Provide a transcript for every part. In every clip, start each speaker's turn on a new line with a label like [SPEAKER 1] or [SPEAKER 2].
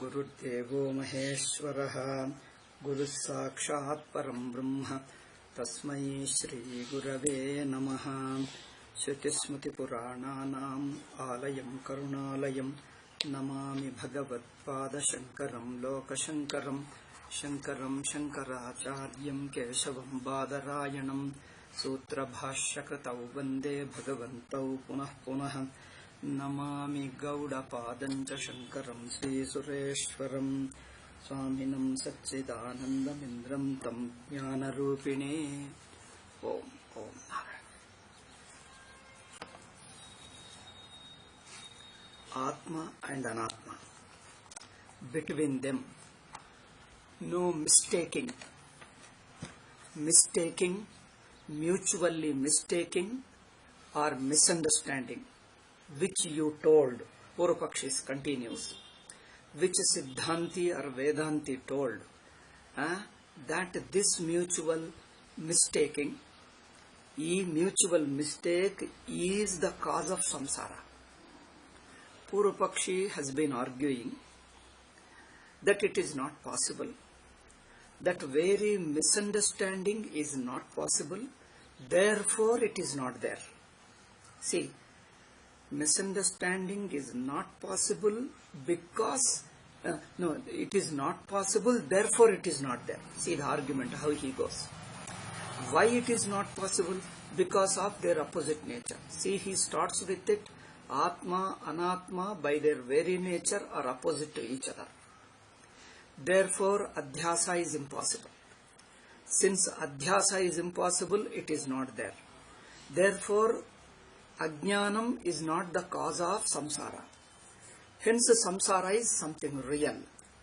[SPEAKER 1] गुरुर्देवो महेश्वरः गुरुः साक्षात् परं ब्रह्म तस्मै श्रीगुरवे नमः। श्रुतिस्मृतिपुराणानाम् आलयं करुणालयं नमामि भगवत्पादशङ्करं लोकशङ्करं शङ्करं शङ्कराचार्यं केशवं बादरायणं सूत्रभाष्यकृतौ वन्दे भगवन्तौ पुनः पुनः। नमामि गौडपादं च शङ्करं श्रीसुरेश्वरं स्वामिनं सच्चिदानन्दमिन्द्रं तं ज्ञानरूपिणे। Om Om Narayan. Atma and Anatma, between them no mistaking, mutually mistaking or misunderstanding, which you told, Purvapakshi continues, which Siddhanti or Vedanti told, that this mutual mistaking, mutual mistake is the cause of samsara. Purvapakshi has been arguing that it is not possible, that very misunderstanding is not possible, therefore it is not there. See, misunderstanding is not possible because, it is not possible, therefore it is not there. See the argument, how he goes. Why it is not possible? Because of their opposite nature. See, he starts with it, Atma, Anatma by their very nature are opposite to each other. Therefore, Adhyasa is impossible. Since Adhyasa is impossible, it is not there. Therefore, Ajnanam is not the cause of samsara. Hence, samsara is something real.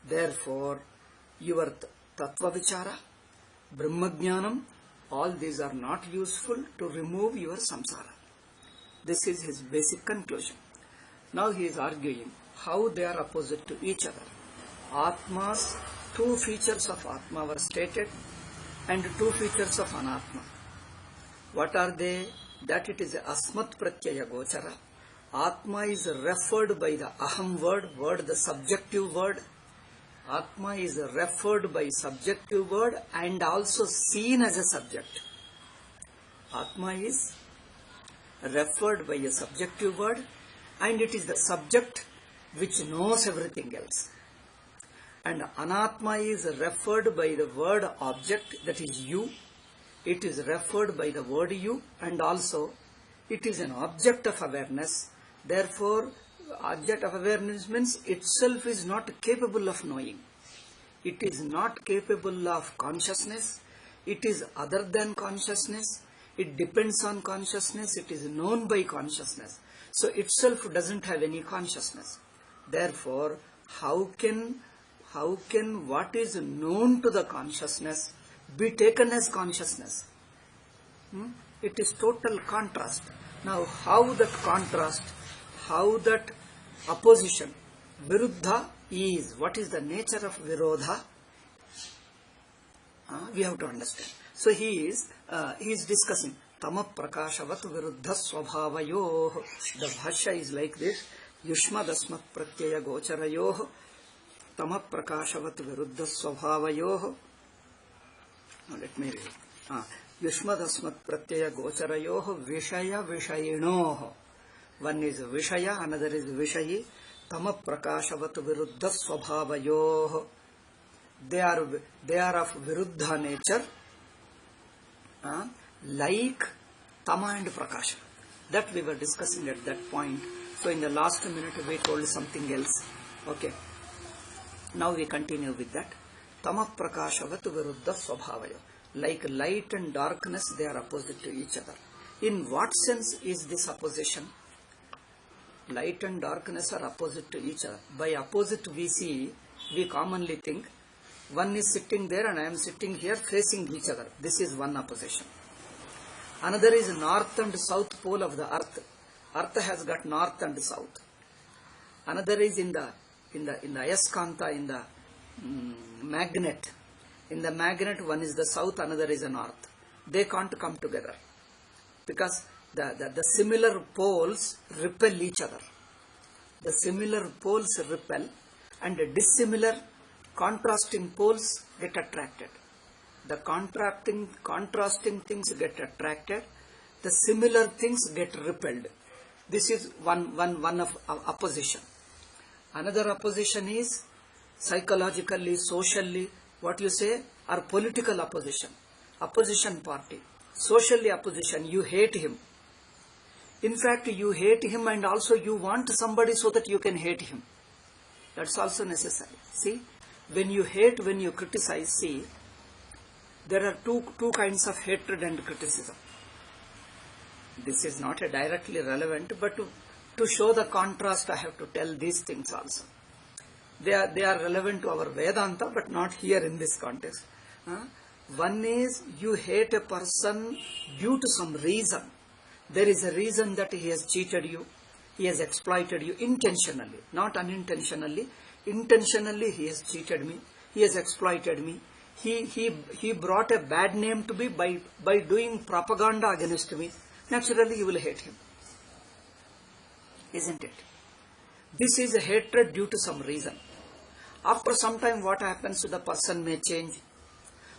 [SPEAKER 1] Therefore, your tattva vichara, brahmajnanam, all these are not useful to remove your samsara. This is his basic conclusion. Now he is arguing how they are opposite to each other. Atma's two features of Atma were stated and two features of Anatma. What are they? That it is asmat pratyaya gochara. Atma is referred by the aham word, the subjective word. Atma is referred by subjective word and also seen as a subject. Atma is referred by a subjective word and it is the subject which knows everything else. And Anatma is referred by the word object, that is you. It is referred by the word you, and also it is an object of awareness. Therefore, object of awareness means itself is not capable of knowing. It is not capable of consciousness. It is other than consciousness. It depends on consciousness. It is known by consciousness. So itself doesn't have any consciousness. Therefore, how can what is known to the consciousness be taken as consciousness? It is total contrast. Now, how that contrast, how that opposition, viruddha is, what is the nature of virodha? We have to understand. So he is discussing tama prakashavat viruddha swabhavayoh. The bhashya is like this: yushmad asmat pratyaya gocharayoh tama prakashavat viruddha swabhavayoh. Now let me read. Yushmad asmat pratyaya gocharayoh vishaya vishayinoh. One is vishaya, another is vishayi. Tama prakashavat viruddha swabhavayoh. They are of viruddha nature, like tama and prakasha. That we were discussing at that point. So in the last minute we told something else. Okay. Now we continue with that. Tama prakashavat viruddha swabhavayo. Like light and darkness, they are opposite to each other. In what sense is this opposition? Light and darkness are opposite to each other. By opposite we commonly think one is sitting there and I am sitting here facing each other. This is one opposition. Another is north and south pole of the earth. Earth has got north and south. Another is in the ayaskanta, in the magnet. In the magnet, one is the south, another is the north. They can't come together because the similar poles repel each other. The similar poles repel. and dissimilar contrasting poles get attracted. The contrasting things get attracted, the similar things get repelled. This is one of opposition. Another opposition is psychologically, socially, what you say, or political opposition. Opposition party. Socially opposition, you hate him. In fact, you hate him and also you want somebody so that you can hate him. That's also necessary. See, when you hate, when you criticize, see, there are two kinds of hatred and criticism. This is not a directly relevant, but to show the contrast, I have to tell these things also. They are relevant to our Vedanta, but not here in this context. One is you hate a person due to some reason. There is a reason that he has cheated you, he has exploited you intentionally, not unintentionally. Intentionally he has cheated me, he has exploited me. He brought a bad name to me by doing propaganda against me. Naturally you will hate him. Isn't it? This is a hatred due to some reason. After some time, what happens to the person may change,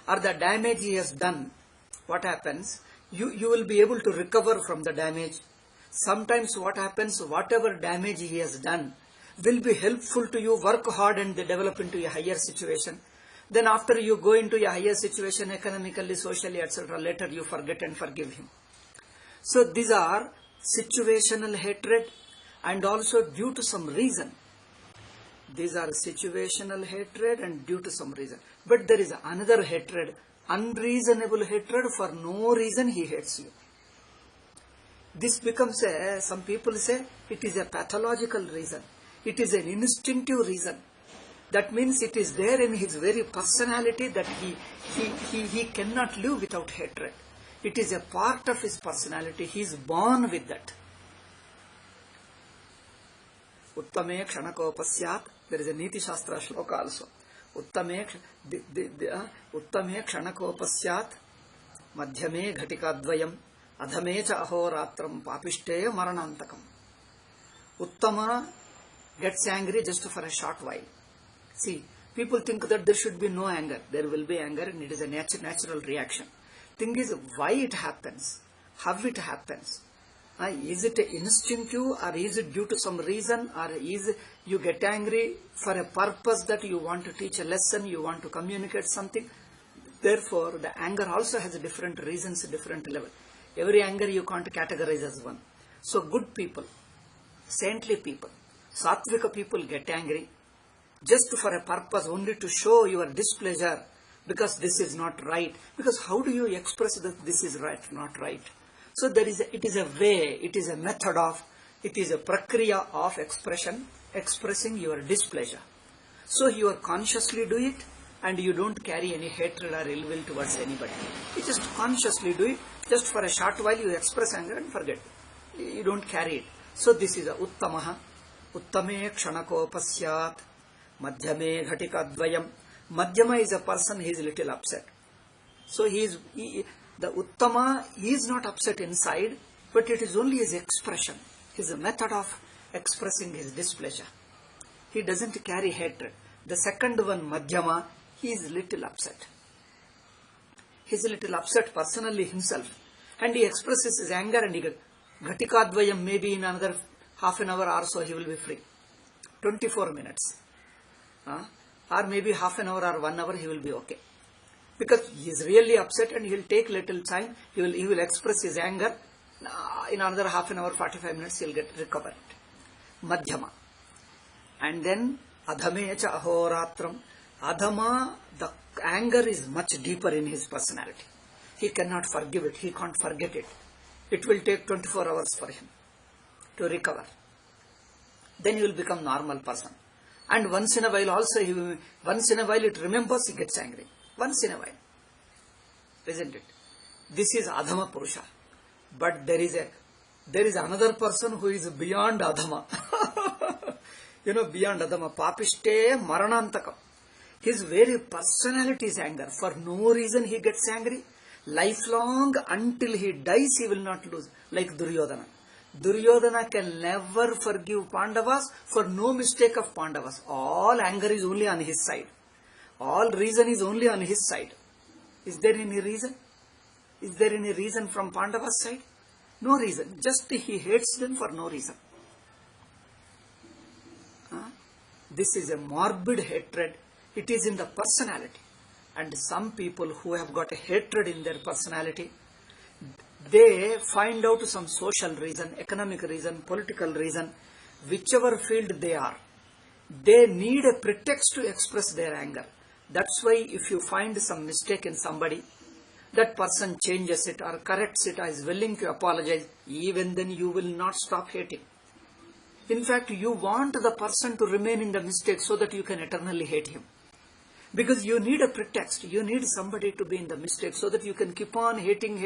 [SPEAKER 1] or the damage he has done, what happens? You will be able to recover from the damage. Sometimes what happens, whatever damage he has done will be helpful to you, work hard and develop into a higher situation. Then after you go into a higher situation, economically, socially, etc., later you forget and forgive him. So these are situational hatred and also due to some reason. These are situational hatred and due to some reason. But there is another hatred, unreasonable hatred, for no reason he hates you. This becomes some people say, it is a pathological reason. It is an instinctive reason. That means it is there in his very personality that he cannot live without hatred. It is a part of his personality. He is born with that. Uttame kshanakopasyaat. There is a Niti Shastra shloka also. Uttame kshanakopasyaat madhyame ghatikadvayam adhame cha ahoratram papishte maranantakam. Uttama gets angry just for a short while. See, people think that there should be no anger. There will be anger and it is a natural reaction. Thing is, why it happens? How it happens? Is it instinctive, or is it due to some reason, or is you get angry for a purpose that you want to teach a lesson, you want to communicate something? Therefore, the anger also has different reasons, different level. Every anger you can't categorize as one. So good people, saintly people, sattvika people get angry just for a purpose, only to show your displeasure because this is not right. Because how do you express that this is right, not right? So it is a way, it is a method of, it is a prakriya of expressing your displeasure. So you are consciously do it and you don't carry any hatred or ill will towards anybody. You just consciously do it, just for a short while you express anger and forget. You don't carry it. So this is a uttamaha. Uttame kshanakopasyaat madhyame ghatikadvayam. Madhyama is a person, he is little upset. So the Uttama, he is not upset inside, but it is only his expression, his method of expressing his displeasure. He doesn't carry hatred. The second one, Madhyama, he is little upset. He is a little upset personally himself. And he expresses his anger and he Ghatikadvayam, maybe in another half an hour or so he will be free. 24 minutes. Or maybe half an hour or 1 hour he will be okay. Because he is really upset and he will take little time, he will express his anger. In another half an hour, 45 minutes, he will get recovered. Madhyama. And then Adhame cha ahoratram. Adhama, the anger is much deeper in his personality. He cannot forgive it, he can't forget it. It will take 24 hours for him to recover. Then he will become normal person. And once in a while also, it remembers, he gets angry. Once in a while. Isn't it? This is Adhama Purusha. But there is another person who is beyond Adhama. Beyond Adhama. Papishte Maranantakam. His very personality is anger. For no reason he gets angry. Lifelong, until he dies, he will not lose. Like Duryodhana. Duryodhana can never forgive Pandavas for no mistake of Pandavas. All anger is only on his side. All reason is only on his side. Is there any reason? Is there any reason from Pandava's side? No reason. Just he hates them for no reason. This is a morbid hatred. It is in the personality. And some people who have got a hatred in their personality, they find out some social reason, economic reason, political reason, whichever field they are. They need a pretext to express their anger. That's why if you find some mistake in somebody, that person changes it or corrects it or is willing to apologize, even then you will not stop hating. In fact, you want the person to remain in the mistake so that you can eternally hate him. Because you need a pretext, you need somebody to be in the mistake so that you can keep on hating.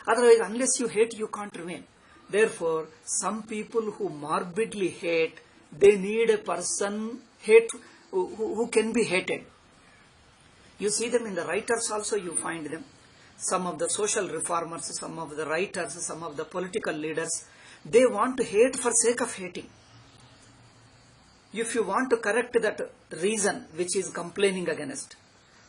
[SPEAKER 1] Otherwise, unless you hate, you can't remain. Therefore, some people who morbidly hate, they need a person who can be hated. You see them in the writers also, you find them. Some of the social reformers, some of the writers, some of the political leaders, they want to hate for sake of hating. If you want to correct that reason which is complaining against,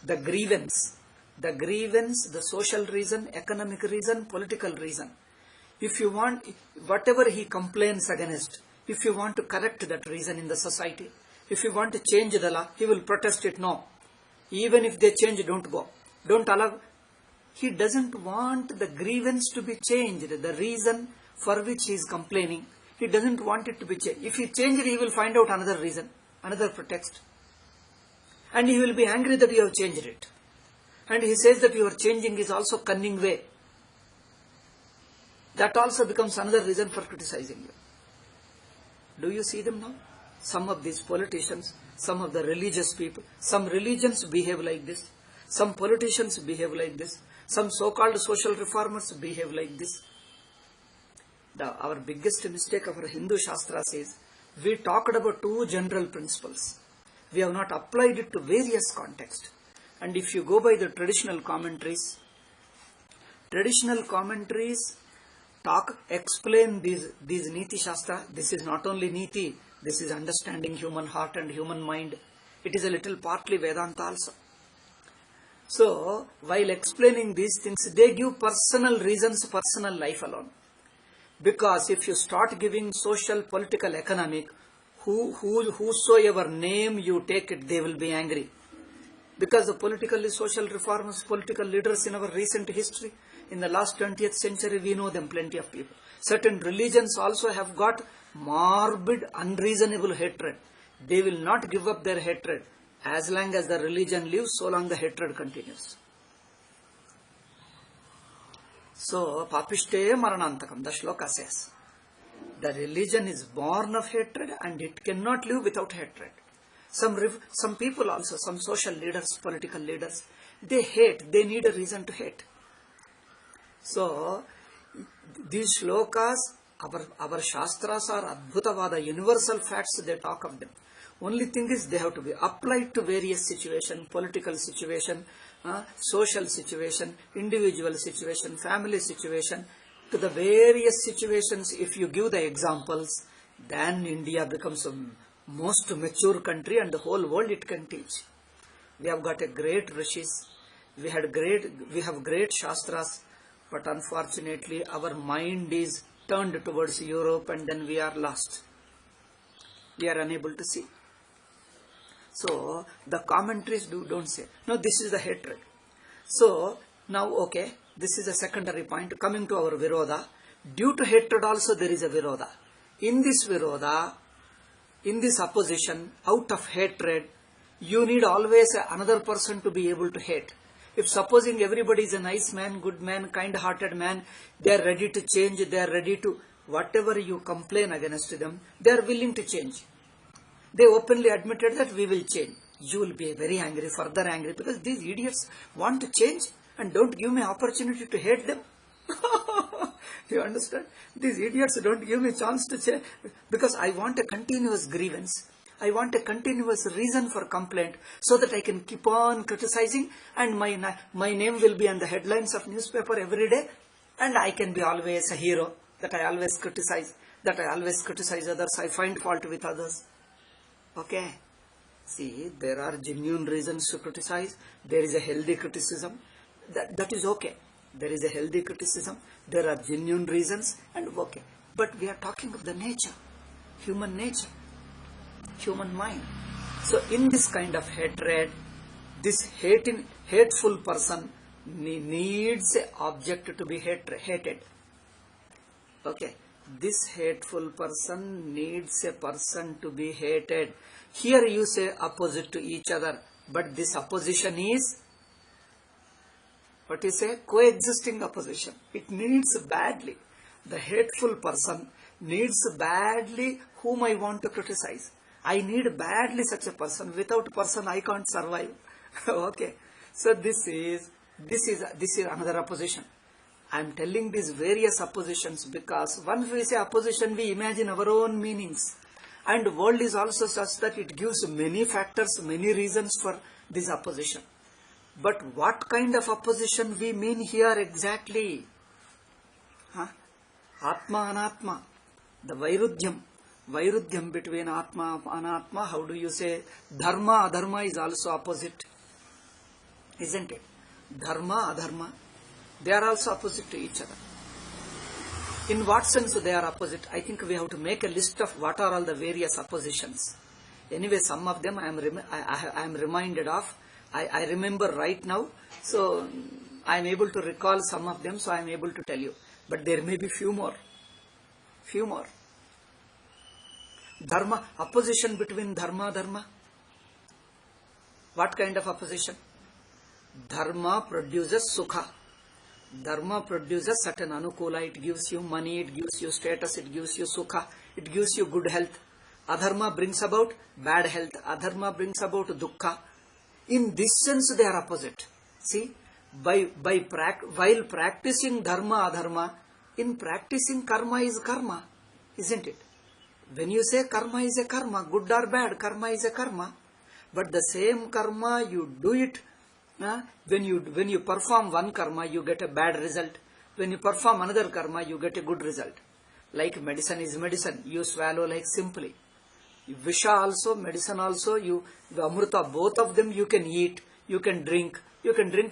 [SPEAKER 1] the grievance, the social reason, economic reason, political reason, if you want, whatever he complains against, if you want to correct that reason in the society, if you want to change the law, he will protest it, no. Even if they change, don't go. Don't allow. He doesn't want the grievance to be changed, the reason for which he is complaining. He doesn't want it to be changed. If he changes it, he will find out another reason, another pretext. And he will be angry that you have changed it. And he says that your changing is also cunning way. That also becomes another reason for criticizing you. Do you see them now? Some of these politicians, some of the religious people, some religions behave like this. Some politicians behave like this. Some so-called social reformers behave like this. Our biggest mistake of our Hindu Shastras is, we talked about two general principles. We have not applied it to various contexts. And if you go by the traditional commentaries explain these Niti Shastra. This is not only Niti, this is understanding human heart and human mind. It is a little partly Vedanta also. So, while explaining these things, they give personal reasons, personal life alone. Because if you start giving social, political, economic, whosoever name you take it, they will be angry. Because the politically social reformers, political leaders in our recent history, in the last 20th century, we know them, plenty of people. Certain religions also have got morbid, unreasonable hatred. They will not give up their hatred. As long as the religion lives, so long the hatred continues. So, papishte maranantakam, the shloka says, the religion is born of hatred and it cannot live without hatred. Some people also, some social leaders, political leaders, they hate, they need a reason to hate. So, these shlokas, our shastras are adbhutavada, universal facts, they talk of them. Only thing is they have to be applied to various situations, political situation, social situation, individual situation, family situation. To the various situations, if you give the examples, then India becomes a most mature country and the whole world it can teach. We have got a great rishis, we have great shastras, but unfortunately our mind is turned towards Europe and then we are lost. We are unable to see. So, the commentaries don't say. No, this is the hatred. So, now okay, this is a secondary point. Coming to our viroda, due to hatred also there is a viroda. In this viroda, in this opposition, out of hatred, you need always another person to be able to hate. If supposing everybody is a nice man, good man, kind-hearted man, they are ready to change, they are ready to, whatever you complain against them, they are willing to change. They openly admitted that we will change. You will be very angry, further angry, because these idiots want to change and don't give me opportunity to hate them. You understand? These idiots don't give me chance to change, because I want a continuous grievance. I want a continuous reason for complaint so that I can keep on criticizing and my name will be on the headlines of newspaper every day and I can be always a hero. that I always criticize, others, I find fault with others. Okay. See, there are genuine reasons to criticize. There is a healthy criticism. That is okay. There is a healthy criticism. There are genuine reasons and okay. But we are talking of the nature, human nature, human mind. So in this kind of hatred, this hateful person needs an object to be hated. Okay. This hateful person needs a person to be hated. Here you say opposite to each other, but this opposition is, what you say, coexisting opposition. It needs badly. The hateful person needs badly whom I want to criticize. I need badly such a person. Without person I can't survive. Okay. So this is another opposition. I am telling these various oppositions because once we say opposition, we imagine our own meanings. And the world is also such that it gives many factors, many reasons for this opposition. But what kind of opposition we mean here exactly? Atma, Anatma, the Vairudyam between Atma, Anatma. How do you say? Dharma, Adharma is also opposite, isn't it? Dharma, Adharma, they are also opposite to each other. In what sense they are opposite? I think we have to make a list of what are all the various oppositions. Anyway, some of them I am reminded of. I remember right now. So I am able to recall some of them. So I am able to tell you. But there may be few more. Dharma, opposition between Dharma, Dharma. What kind of opposition? Dharma produces Sukha. Dharma produces certain anukula. It gives you money, it gives you status, it gives you Sukha, it gives you good health. Adharma brings about bad health. Adharma brings about Dukkha. In this sense they are opposite. See, while practicing Dharma, Adharma, in practicing karma is karma, isn't it? When you say karma is a karma, good or bad, karma is a karma. But the same karma, you do it. When you perform one karma, you get a bad result. When you perform another karma, you get a good result. Like medicine is medicine, you swallow like simply. Visha also, medicine also, the amrita, both of them you can eat, you can drink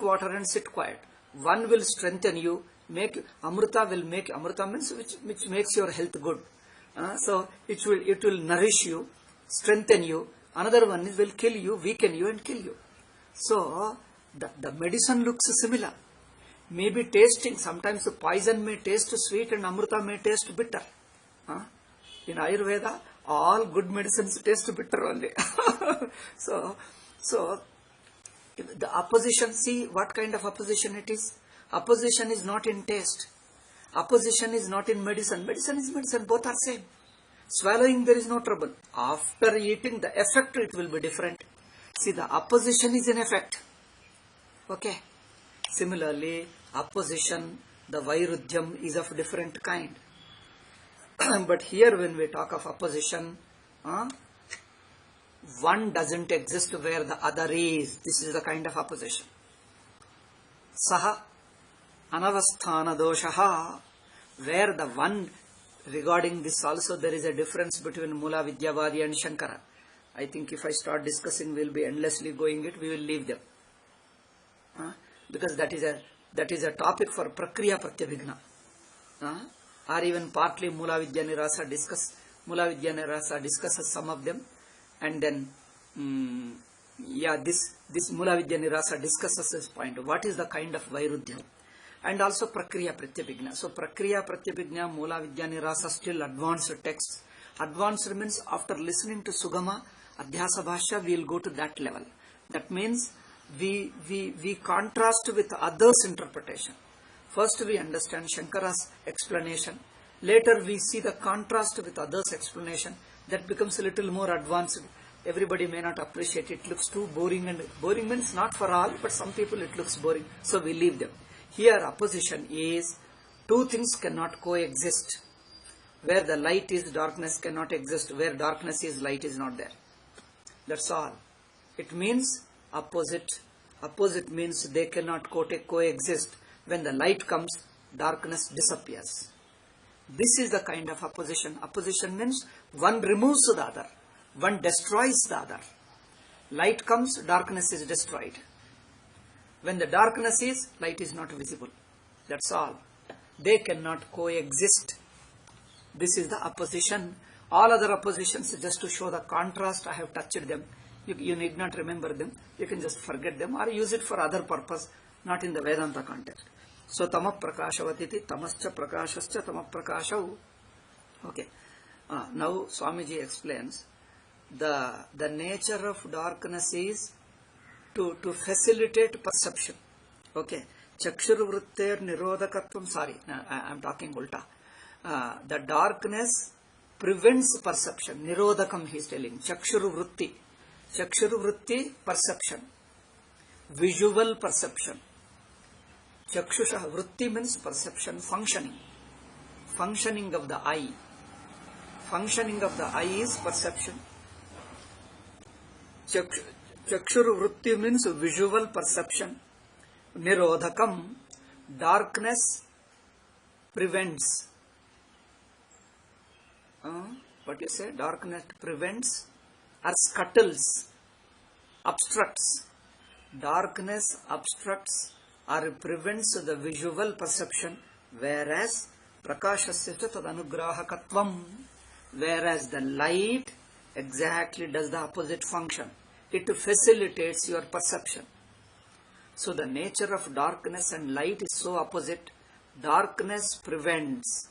[SPEAKER 1] water and sit quiet. One will strengthen you, amrita means which makes your health good. So it will nourish you, strengthen you. Another one will kill you, weaken you and kill you. So the medicine looks similar. Maybe tasting, sometimes the poison may taste sweet and amrita may taste bitter. In Ayurveda, all good medicines taste bitter only. So the opposition, see what kind of opposition it is. Opposition is not in taste. Opposition is not in medicine. Medicine is medicine, both are same. Swallowing there is no trouble. After eating, the effect it will be different. See, the opposition is in effect. Okay. Similarly, opposition, the Vairudyam is of different kind. But here when we talk of opposition, one doesn't exist where the other is. This is the kind of opposition. Saha anavasthana doshaha, where the one, regarding this also there is a difference between Mula Vidyavadi and Shankara. I think if I start discussing, we will be endlessly going it, we will leave them. Because that is a topic for Prakriya Pratyabhigna. Or even partly Mula Vidya Nirasa discusses some of them. And then, this Mula Vidya Nirasa discusses this point. What is the kind of Vairudyam? And also Prakriya Pratyabhigna. So Prakriya Pratyabhigna, Mula Vidya Nirasa, still advanced texts. Advanced means after listening to Sugama, Adhyasa Bhashya, we will go to that level. That means we contrast with others' interpretation. First we understand Shankara's explanation. Later we see the contrast with others' explanation. That becomes a little more advanced. Everybody may not appreciate it. It looks too boring, and boring means not for all, but some people it looks boring. So we leave them. Here opposition is two things cannot coexist. Where the light is, darkness cannot exist. Where darkness is, light is not there. That's all. It means opposite. Opposite means they cannot coexist. When the light comes, darkness disappears. This is the kind of opposition. Opposition means one removes the other, one destroys the other. Light comes, darkness is destroyed. When the darkness is, light is not visible. That's all. They cannot coexist. This is the opposition. All other oppositions, just to show the contrast, I have touched them. You need not remember them. You can just forget them or use it for other purpose, not in the Vedanta context. So, tamah prakashavatiti, tamascha prakashascha tamah prakashav. Okay. Now, Swamiji explains the nature of darkness is to facilitate perception. Okay. Chakshurvrittir nirodhakatvam. Sorry, I am talking ulta. The darkness prevents perception. Nirodhakam he is telling. Chakshurvritti. Chakshurvritti, perception. Visual perception. Chakshusha vritti means perception, functioning. Functioning of the eye. Functioning of the eye is perception. Chakshurvritti means visual perception. Nirodhakam, darkness prevents. What you say? Darkness prevents or scuttles, obstructs. Darkness obstructs or prevents the visual perception, whereas prakashasya tadanugrahakatvam, whereas the light exactly does the opposite function. It facilitates your perception. So the nature of darkness and light is so opposite. Darkness prevents,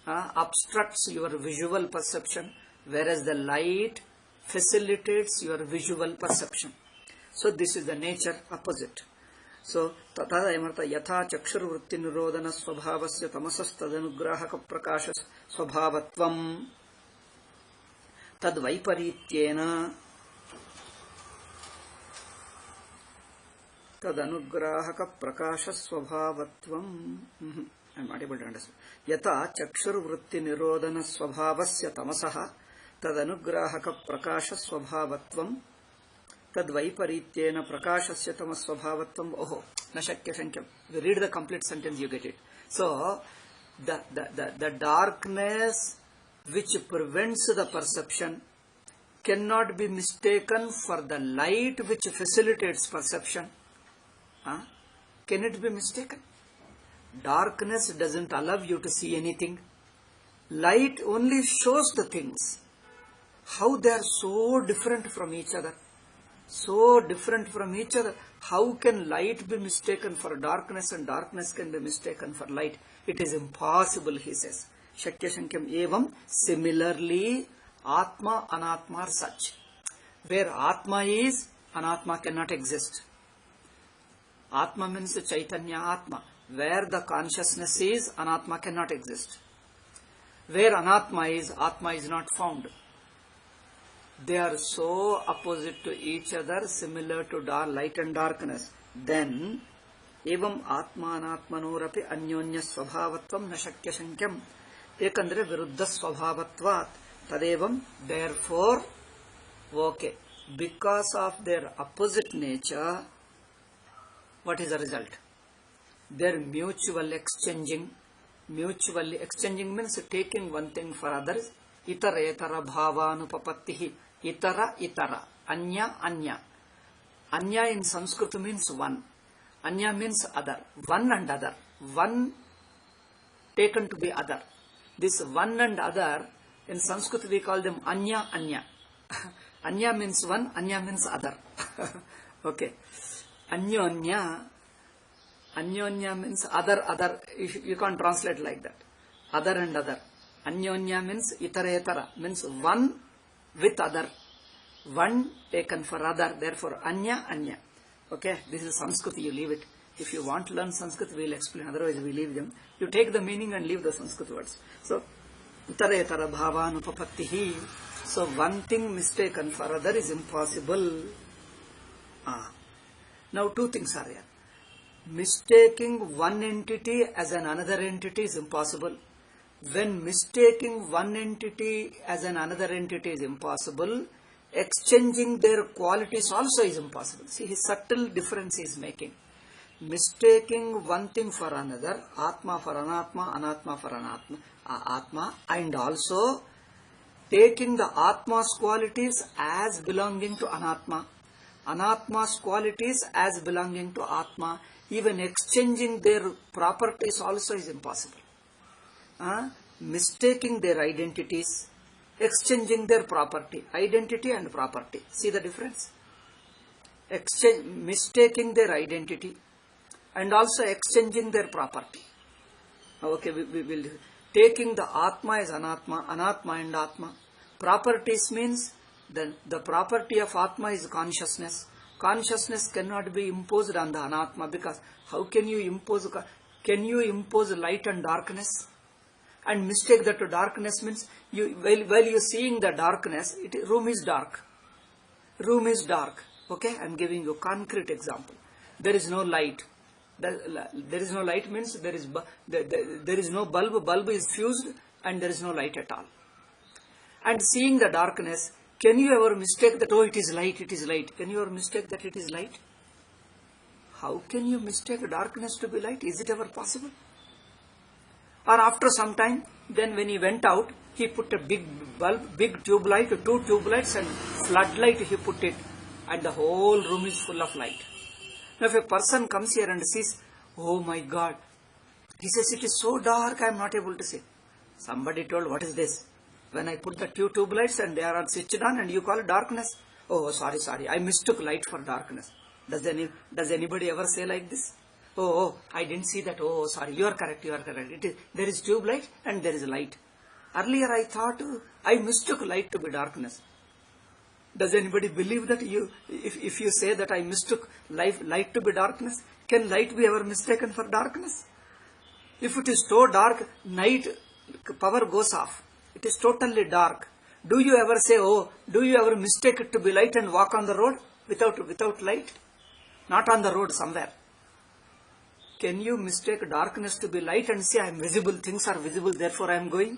[SPEAKER 1] obstructs your visual perception, whereas the light facilitates your visual perception. So this is the nature opposite. So tathada emartha yatha chakshurvritti nirodhana swabhavasya tamasas tadanugrahaka prakashas swabhavatvam tad vaiparityena tadanugrahaka prakashas swabhavatvam. I am not able to understand. Yata chakshurvritti nirodhana swabhavasya tamasaha tadanugrahaka prakashas swabhavatvam tadvaiparityena prakashasya tamas swabhavatvam. Oh, na shakya shankyam. You read the complete sentence, you get it. So, the darkness which prevents the perception cannot be mistaken for the light which facilitates perception. Can it be mistaken? Darkness doesn't allow you to see anything. Light only shows the things. How they are so different from each other. So different from each other. How can light be mistaken for darkness and darkness can be mistaken for light? It is impossible, he says. Shakya Shankyam evam. Similarly, Atma, Anatma are such. Where Atma is, Anatma cannot exist. Atma means Chaitanya Atma. Where the consciousness is, Anatma cannot exist. Where Anatma is, Atma is not found. They are so opposite to each other, similar to light and darkness. Then, evam Atma Anatmanorapi anyonya swabhavatvam na shakya shankyam. Ekandre viruddha swabhavatvat. Tadevam, therefore, okay, because of their opposite nature, what is the result? Their mutual exchanging. Mutually exchanging means taking one thing for others. Itara etara bhavanupapattihi. Itara itara. Anya anya. Anya in Sanskrit means one. Anya means other. One and other. One taken to be other. This one and other, in Sanskrit we call them anya anya. Anya means one, anya means other. Okay. Anyonya. Anyonya means other. You can't translate like that. Other and other. Anyonya means itara etara. Means one with other. One taken for other. Therefore, anya, anya. Okay. This is Sanskrit. You leave it. If you want to learn Sanskrit, we will explain. Otherwise, we leave them. You take the meaning and leave the Sanskrit words. So, itara etara bhavanupapattihi. So, one thing mistaken for other is impossible. Now, two things are here. Mistaking one entity as an another entity is impossible. When mistaking one entity as an another entity is impossible, exchanging their qualities also is impossible. See, his subtle difference he is making. mistaking one thing for another, Atma for Anatma, Anatma for Atma, and also taking the Atma's qualities as belonging to Anatma, Anatma's qualities as belonging to Atma, even exchanging their properties also is impossible. Mistaking their identities, exchanging their property, identity and property. See the difference? Mistaking their identity and also exchanging their property. Okay, we will taking the Atma as Anatma, Anatma and Atma. Properties means the property of Atma is consciousness. Consciousness cannot be imposed on the Anatma, because how can you impose light and darkness? And mistake that to darkness means while you seeing the darkness, room is dark. Room is dark. Okay, I am giving you a concrete example. There is no light. There is no light means there is no bulb. Bulb is fused and there is no light at all. And seeing the darkness, can you ever mistake that, oh, it is light, it is light? Can you ever mistake that it is light? How can you mistake darkness to be light? Is it ever possible? Or after some time, then when he went out, he put a big bulb, big tube light, 2 tube lights and floodlight he put it, and the whole room is full of light. Now if a person comes here and sees, oh my God, he says, it is so dark, I am not able to see. Somebody told, what is this? When I put the 2 tube lights and they are switched on and you call it darkness? Oh, sorry, I mistook light for darkness. Does anybody ever say like this? Oh, I didn't see that. Oh, sorry, you are correct. There is tube light and there is light. Earlier I thought I mistook light to be darkness. Does anybody believe that if you say that I mistook light to be darkness, can light be ever mistaken for darkness? If it is so dark, night power goes off. It is totally dark. Do you ever say, oh, do you ever mistake it to be light and walk on the road without light? Not on the road, somewhere. Can you mistake darkness to be light and say, I am visible, things are visible, therefore I am going?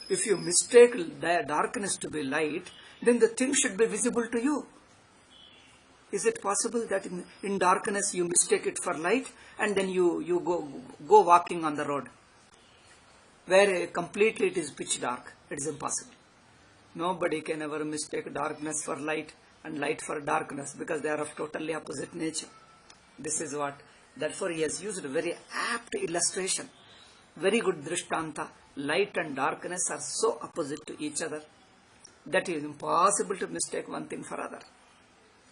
[SPEAKER 1] If you mistake darkness to be light, then the thing should be visible to you. Is it possible that in darkness you mistake it for light and then you go walking on the road where completely it is pitch dark? It is impossible. Nobody can ever mistake darkness for light and light for darkness, because they are of totally opposite nature. This is what. Therefore he has used a very apt illustration. Very good drishtanta. Light and darkness are so opposite to each other that it is impossible to mistake one thing for other.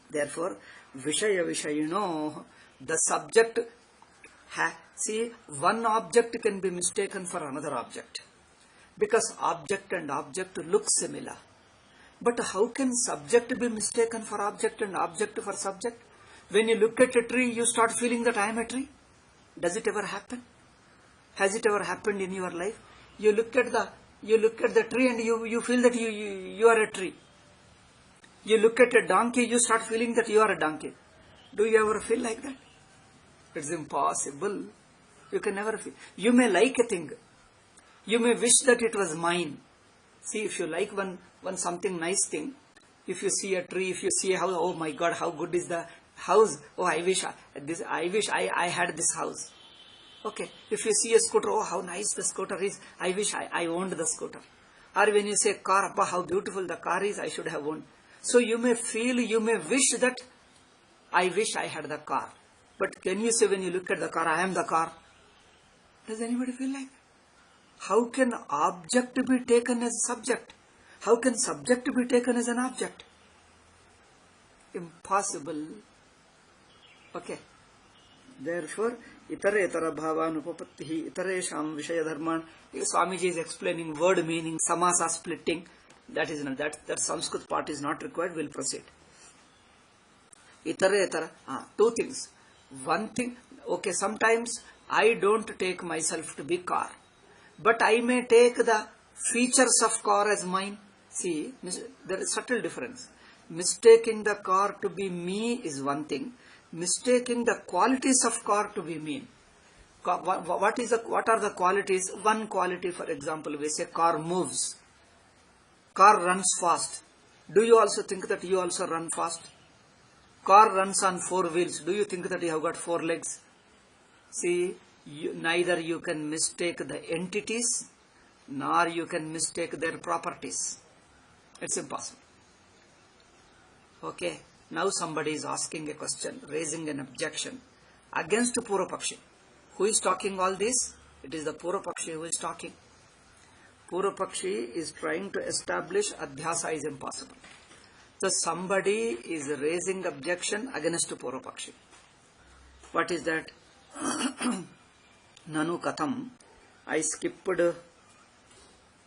[SPEAKER 1] Therefore, Vishayino, the subject, see, one object can be mistaken for another object, because object and object look similar. But how can subject be mistaken for object and object for subject? When you look at a tree, you start feeling that I am a tree. Does it ever happen? Has it ever happened in your life? You look at the tree and you feel that you are a tree. You look at a donkey, you start feeling that you are a donkey. Do you ever feel like that? It's impossible. You can never feel. You may like a thing. You may wish that it was mine. See, if you like one something nice thing, if you see a tree, if you see a house, oh my God, how good is the house? Oh, I wish I had this house. Okay. If you see a scooter, oh, how nice the scooter is. I wish I owned the scooter. Or when you say car, Abba, how beautiful the car is, I should have owned. So you may feel, you may wish that I wish I had the car. But can you say when you look at the car, I am the car? Does anybody feel like that? How can object be taken as subject? How can subject be taken as an object? Impossible. Okay. Therefore, itaretara bhavanupapattihi itaresham vishaya dharman. Swamiji is explaining word meaning, samasa splitting. That is not, that Sanskrit part is not required. We'll proceed. Itaretara. Two things. One thing, okay, sometimes I don't take myself to be car, but I may take the features of car as mine. See, there is subtle difference. Mistaking the car to be me is one thing. Mistaking the qualities of car to be me. What are the qualities? One quality, for example, we say car moves. Car runs fast. Do you also think that you also run fast? Car runs on 4 wheels. Do you think that you have got 4 legs? See, neither you can mistake the entities, nor you can mistake their properties. It's impossible. Okay. Now somebody is asking a question, raising an objection against Purvapakshi. Who is talking all this? It is the Purvapakshi who is talking. Purvapakshi is trying to establish Adhyasa is impossible. So somebody is raising objection against Purvapakshi. What is that? Nanu Katham. I skipped,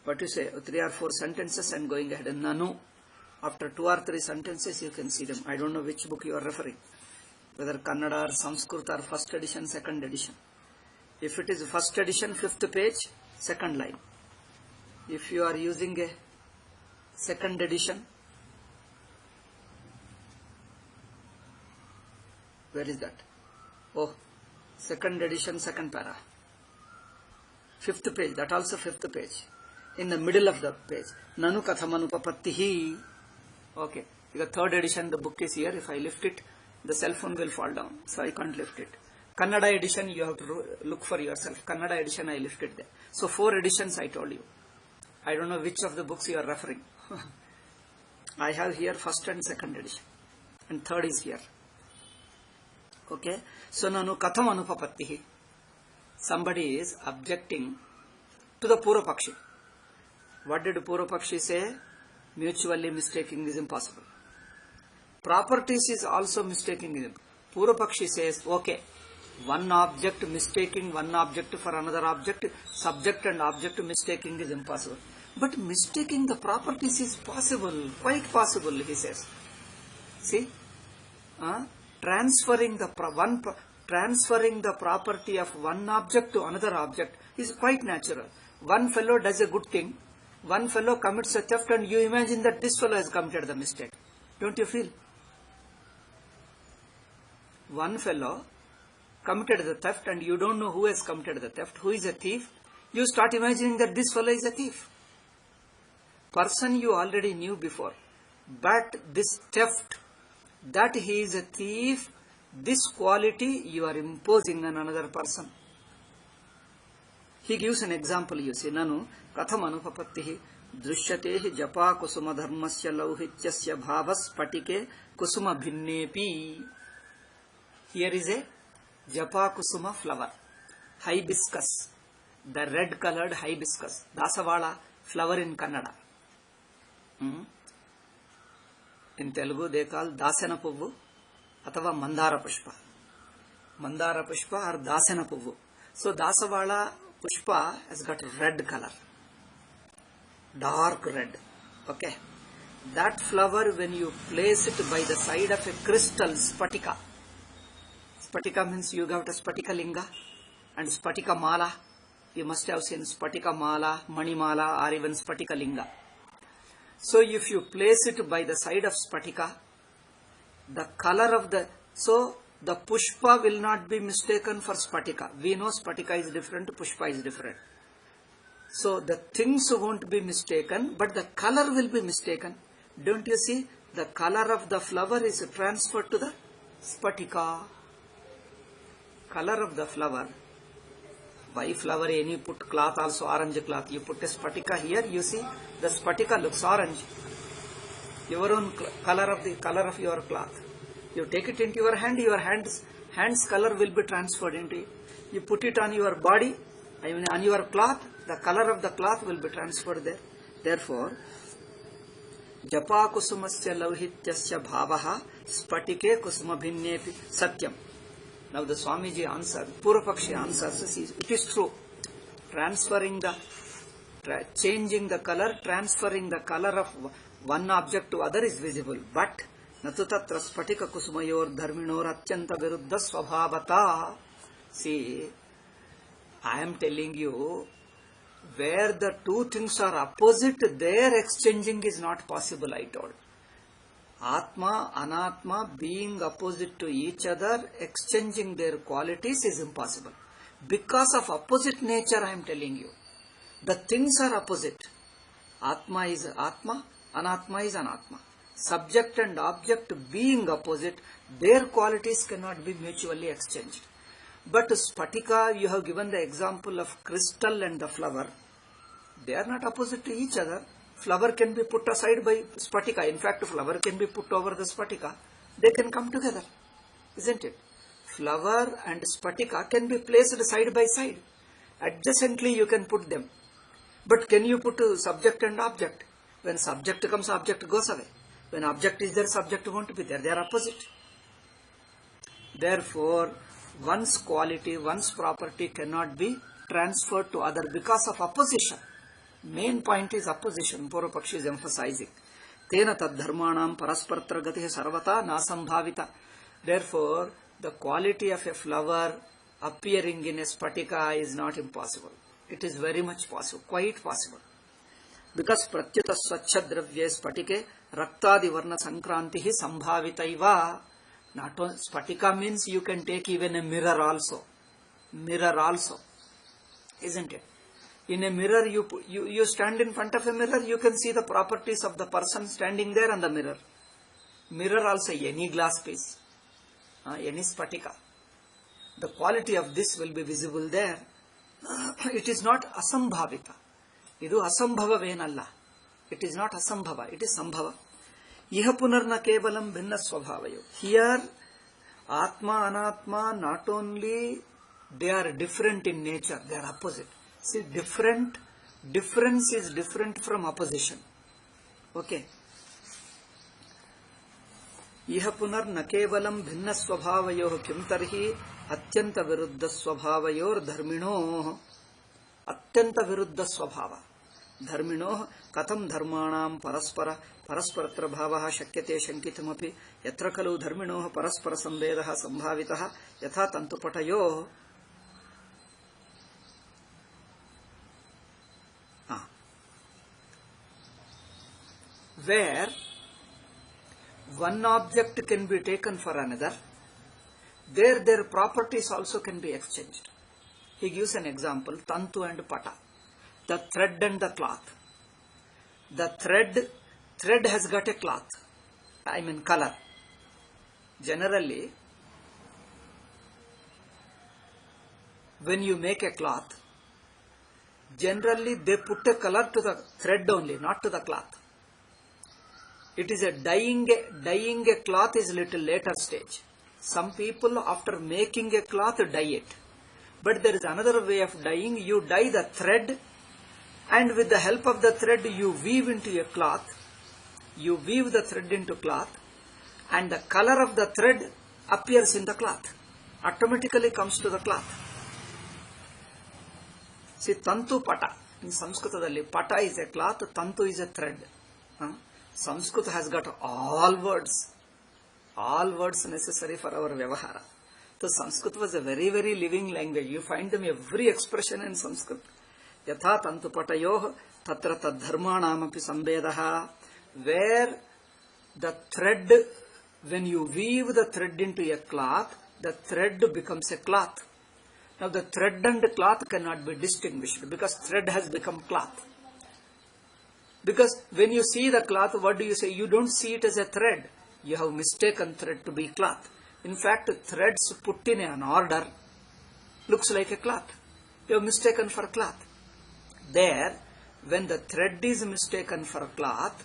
[SPEAKER 1] what you say, 3 or 4 sentences and going ahead. Nanu. After 2 or 3 sentences you can see them. I don't know which book you are referring. Whether Kannada or Sanskrit or first edition, second edition. If it is first edition, 5th page, second line. If you are using a second edition, where is that? Oh, second edition, second para. 5th page, that also 5th page. In the middle of the page. Nanu Kathamanupapattihi. Okay. The third edition, the book is here. If I lift it, the cell phone will fall down. So I can't lift it. Kannada edition, you have to look for yourself. Kannada edition, I lifted there. So 4 editions I told you. I don't know which of the books you are referring. I have here first and second edition. And third is here. Okay. So nanu katham anupapattihi. Somebody is objecting to the Purvapakshi. What did Purvapakshi say? Mutually mistaking is impossible. Properties is also mistaking. Purvapakshi says, okay, one object mistaking one object for another object, subject and object mistaking is impossible. But mistaking the properties is possible, quite possible, he says. See, transferring the property of one object to another object is quite natural. One fellow does a good thing, one fellow commits a theft, and you imagine that this fellow has committed the mistake. Don't you feel? One fellow committed the theft and you don't know who has committed the theft, who is a thief. You start imagining that this fellow is a thief. Person you already knew before. But this theft, that he is a thief, this quality you are imposing on another person. He gives an example, you see, Nanu katham anupapattihi drushyate japa kusuma dharmasya lauhityasya bhavas patike kusuma bhinnepi. Here is a japa kusuma flower, hibiscus, the red colored hibiscus, dasavala flower in Kannada. In Telugu they call dasena puvvu athava mandara pushpa. Mandara pushpa or dasena puvvu. So dasavala pushpa has got red color, dark red. Okay. That flower, when you place it by the side of a crystal spatika. Spatika means you got a spatika linga and spatika mala. You must have seen spatika mala, mani mala, or even spatika linga. So if you place it by the side of spatika, the color of the pushpa will not be mistaken for spatika. We know spatika is different, pushpa is different. So the things won't be mistaken, but the color will be mistaken. Don't you see? The color of the flower is transferred to the spatika. Color of the flower. Why flower? Any put cloth also, orange cloth. You put a spatika here, you see the spatika looks orange. Your own color of your cloth. You take it into your hand, your hand's color will be transferred into it. You put it on your body, I mean on your cloth, the color of the cloth will be transferred there. Therefore, japa kusumasya lauhityasya bhavaha spatike kusuma bhinnepi satyam. Now the Swamiji answered, Purvapakshi answers, it is true. Changing the color, transferring the color of one object to other is visible. But, natu tatra spatika kusumayor dharminor atyanta viruddha svabhavata. See, I am telling you, where the two things are opposite, their exchanging is not possible, I told. Atma, Anatma being opposite to each other, exchanging their qualities is impossible. Because of opposite nature, I am telling you. The things are opposite. Atma is Atma, Anatma is Anatma. subject and object being opposite, their qualities cannot be mutually exchanged. But Spatika, you have given the example of crystal and the flower. They are not opposite to each other. Flower can be put aside by Spatika. In fact, flower can be put over the Spatika. They can come together, isn't it? Flower and Spatika can be placed side by side. Adjacently you can put them. But can you put subject and object? When subject comes, object goes away. When object is there, subject won't be there. They are opposite. Therefore, one's quality, one's property cannot be transferred to other because of opposition. Main point is opposition. Purvapakshi is emphasizing. Tena tad dharmanam parasparatra gati sarvata nasambhavita. Therefore, the quality of a flower appearing in a spatika is not impossible. It is very much possible, quite possible. Because pratyuta swachha dravya spatike raktadi varna sankrantihi sambhavitaiva. Not only spatika means you can take even a mirror also. Mirror also. Isn't it? In a mirror, you stand in front of a mirror, you can see the properties of the person standing there on the mirror. Mirror also, any glass piece, any spatika. The quality of this will be visible there. It is not asambhavita. Idu asambhava venalla. It is not asambhava, it is sambhava. Iha punarna kevalam bhinna swabhavayo. Here, Atma, Anatma, not only they are different in nature, they are opposite. See, difference is different from opposition. Okay. Iha punar na kevalam bhinna swabhavayoh kim tarhi atyanta viruddha swabhavayor dharminoh. Atyanta viruddha swabhava. Dharminoh katham dharmanam parasparatra bhavaha shakyate shankitamapi yatra kalu dharminoh paraspara samvedaha sambhavitaha yatha tantupatayoh. Where one object can be taken for another, their properties also can be exchanged. He gives an example, tantu and pata, the thread and the cloth. The thread has got a cloth, color. Generally, when you make a cloth, generally they put a color to the thread only, not to the cloth. It is a dyeing a cloth is little later stage. Some people after making a cloth dye it. But there is another way of dyeing. You dye the thread and with the help of the thread you weave into a cloth. You weave the thread into cloth and the color of the thread appears in the cloth. Automatically comes to the cloth. See, tantu pata. In Sanskritadalli, pata is a cloth, tantu is a thread. Sanskrit has got all words necessary for our vyavahara. So Sanskrit was a very, very living language. You find them every expression in Sanskrit. Yatha tantu patayoh tatra tad dharmanamapi samvedaha. Where the thread, when you weave the thread into a cloth, the thread becomes a cloth. Now the thread and the cloth cannot be distinguished because thread has become cloth. Because when you see the cloth, what do you say? You don't see it as a thread. You have mistaken thread to be cloth. In fact, threads put in an order looks like a cloth. You have mistaken for cloth. There, when the thread is mistaken for cloth,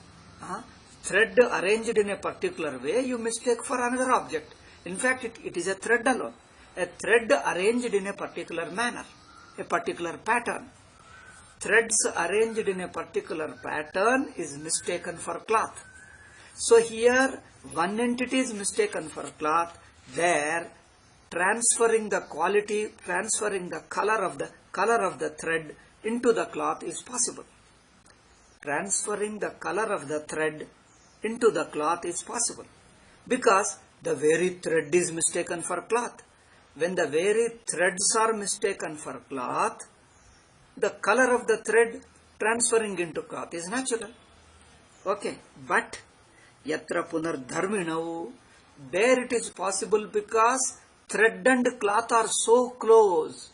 [SPEAKER 1] thread arranged in a particular way, you mistake for another object. In fact, it is a thread alone. A thread arranged in a particular manner, a particular pattern. Threads arranged in a particular pattern is mistaken for cloth. So here one entity is mistaken for cloth. There, transferring the quality, transferring the color of the thread into the cloth is possible. Transferring the color of the thread into the cloth is possible because the very thread is mistaken for cloth. When the very threads are mistaken for cloth, the color of the thread transferring into cloth is natural. Okay, but yatra punar dharminau, there it is possible because thread and cloth are so close.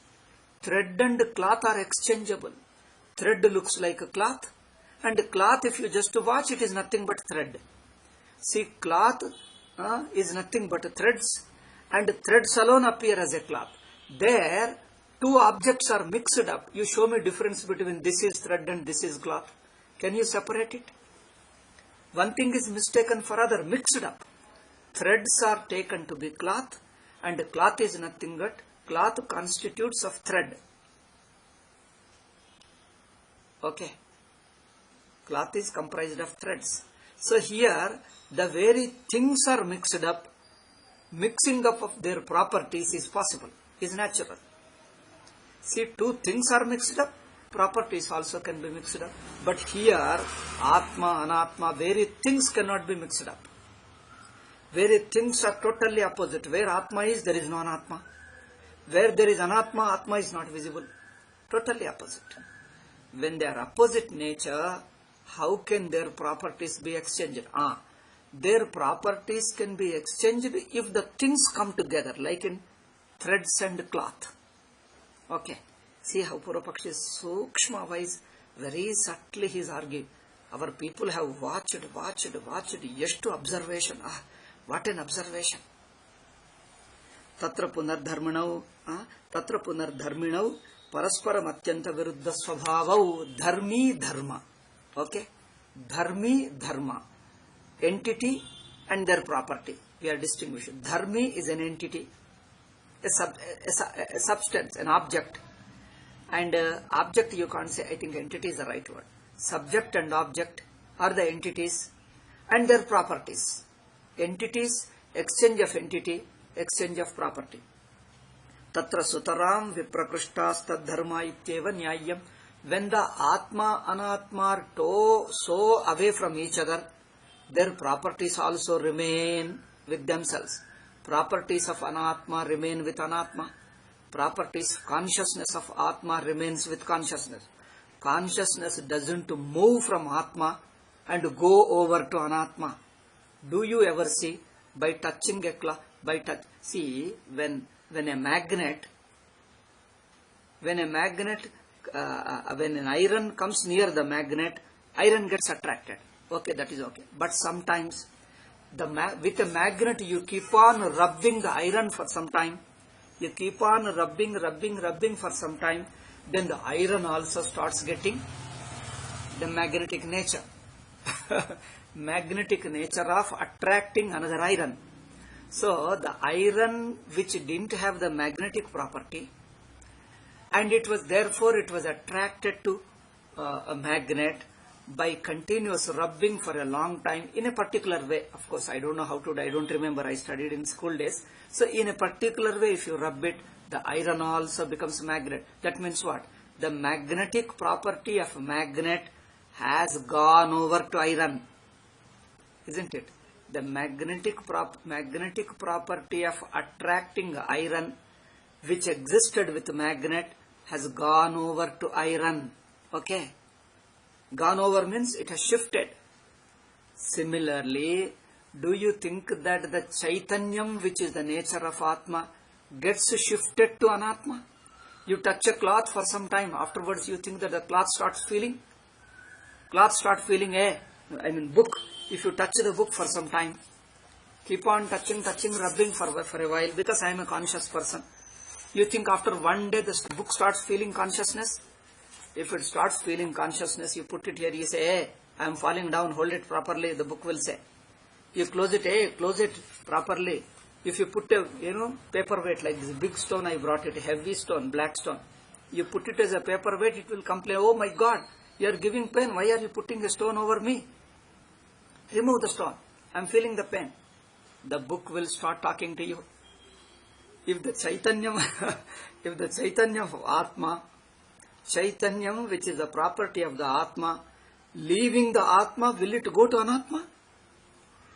[SPEAKER 1] Thread and cloth are exchangeable. Thread looks like a cloth, and cloth, if you just watch, it is nothing but thread. See, cloth is nothing but threads, and threads alone appear as a cloth. There, two objects are mixed up. You show me difference between this is thread and this is cloth. Can you separate it? One thing is mistaken for other, mixed up. Threads are taken to be cloth, and cloth is nothing but cloth constitutes of thread. Okay. Cloth is comprised of threads. So here, the very things are mixed up. Mixing up of their properties is possible, is natural. See, two things are mixed up, properties also can be mixed up. But here, Atma, Anatma, very things cannot be mixed up. Very things are totally opposite. Where Atma is, there is no Anatma. Where there is Anatma, Atma is not visible. Totally opposite. When they are opposite nature, how can their properties be exchanged? Their properties can be exchanged if the things come together, like in threads and cloth. Okay. See how Purvapakshi is sukshma wise, very subtly he is arguing. Our people have watched, yeshtu observation. What an observation. Tatra punardharminau, parasparam atyanta viruddha svabhavau, dharmi dharma. Okay? Dharmi dharma. Entity and their property. We are distinguishing. Dharmi is an entity, a substance, an object. And object you can't say, I think entity is the right word. Subject and object are the entities and their properties. Entities, exchange of entity, exchange of property. Tatra sutaram viprakrishtas dharma ityeva nyayam. When the Atma, Anatma are so away from each other, their properties also remain with themselves. Properties of Anatma remain with Anatma. Properties, consciousness of Atma remains with consciousness. Consciousness doesn't move from Atma and go over to Anatma. Do you ever see by touching a cloth? See, when a magnet, when an iron comes near the magnet, iron gets attracted. Okay, that is okay. But sometimes, with a magnet, you keep on rubbing the iron for some time. You keep on rubbing for some time. Then the iron also starts getting the magnetic nature. Magnetic nature of attracting another iron. So, the iron which didn't have the magnetic property, and therefore it was attracted to a magnet by continuous rubbing for a long time in a particular way. Of course, I don't know how to do, I don't remember, I studied in school days. So, in a particular way, if you rub it, the iron also becomes magnet. That means what? The magnetic property of magnet has gone over to iron. Isn't it? The magnetic property of attracting iron, which existed with magnet, has gone over to iron. Okay? Gone over means it has shifted. Similarly, do you think that the Chaitanyam, which is the nature of Atma, gets shifted to Anatma? You touch a cloth for some time, afterwards you think that the cloth starts feeling? Cloth starts feeling book. If you touch the book for some time, keep on touching, rubbing for a while, because I am a conscious person. You think after one day the book starts feeling consciousness? If it starts feeling consciousness, you put it here, you say, hey, I am falling down, hold it properly, the book will say. You close it, hey, close it properly. If you put a, paperweight like this, big stone I brought it, heavy stone, black stone. You put it as a paperweight, it will complain, oh my God, you are giving pain, why are you putting a stone over me? Remove the stone, I am feeling the pain. The book will start talking to you. If the Chaitanyam, of Atma, Chaitanyam, which is the property of the Atma, leaving the Atma, will it go to Anatma?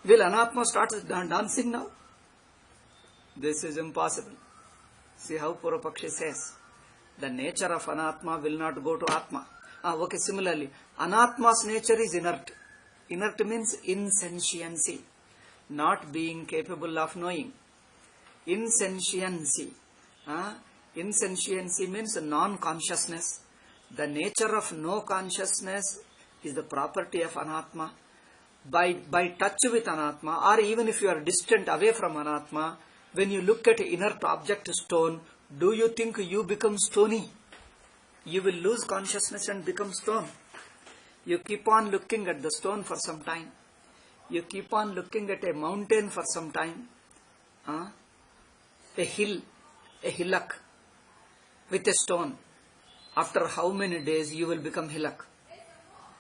[SPEAKER 1] Will Anatma start dancing now? This is impossible. See how Purvapakshi says. The nature of Anatma will not go to Atma. Okay, similarly, Anatma's nature is inert. Inert means insentiency, not being capable of knowing. Insentiency. Insentiency means non-consciousness. The nature of no consciousness is the property of Anatma. by touch with Anatma, or even if you are distant away from Anatma, when you look at inert object stone, do you think you become stony? You will lose consciousness and become stone. You keep on looking at the stone for some time. You keep on looking at a mountain for some time. A hill, a hillock with a stone. After how many days you will become hillock?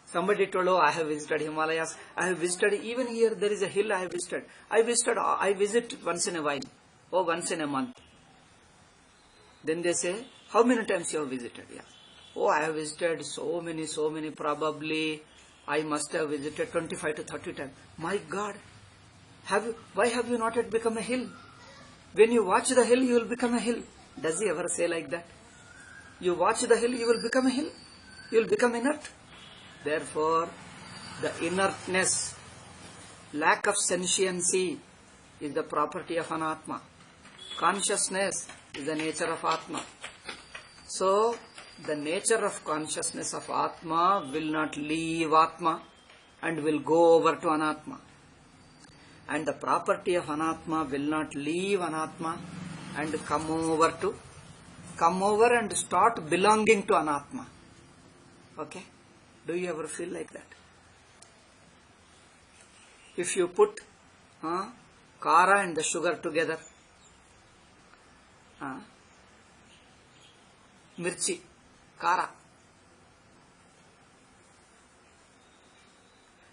[SPEAKER 1] Somebody told, oh, I have visited Himalayas. I have visited, even here there is a hill I have visited. I visit once in a while. Or once in a month. Then they say, how many times you have visited? Yeah. Oh, I have visited so many, probably I must have visited 25 to 30 times. My God, why have you not yet become a hill? When you watch the hill, you will become a hill. Does he ever say like that? You watch the hill, you will become a hill. You will become inert. Therefore, the inertness, lack of sentiency is the property of Anatma. Consciousness is the nature of Atma. So, the nature of consciousness of Atma will not leave Atma and will go over to Anatma. And the property of Anatma will not leave Anatma and come over and start belonging to Anatma. Okay? Do you ever feel like that? If you put kara and the sugar together, mirchi, kara,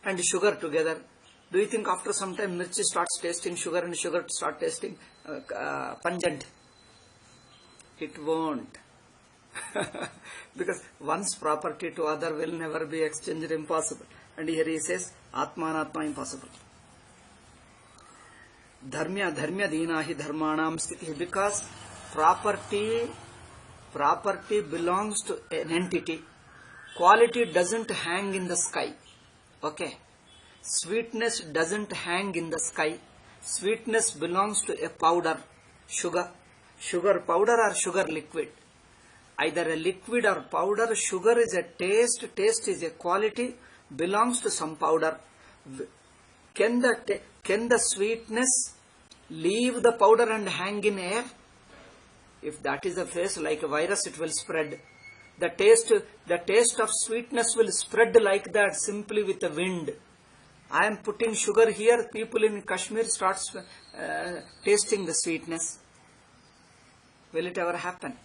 [SPEAKER 1] and sugar together, do you think after some time mirchi starts tasting sugar and sugar start tasting pungent? It won't. Because one's property to other will never be exchanged, impossible. And here he says, Atma Anatma impossible. Dharmya dina hi dharmanam sthiti. Because property belongs to an entity. Quality doesn't hang in the sky. Okay. Sweetness doesn't hang in the sky. Sweetness belongs to a powder, sugar. Sugar powder or sugar liquid. Either a liquid or powder, sugar is a taste is a quality, belongs to some powder. Can the sweetness leave the powder and hang in air? If that is the case, like a virus, it will spread. The taste of sweetness will spread like that simply with the wind. I am putting sugar here, people in Kashmir starts tasting the sweetness. Will it ever happen?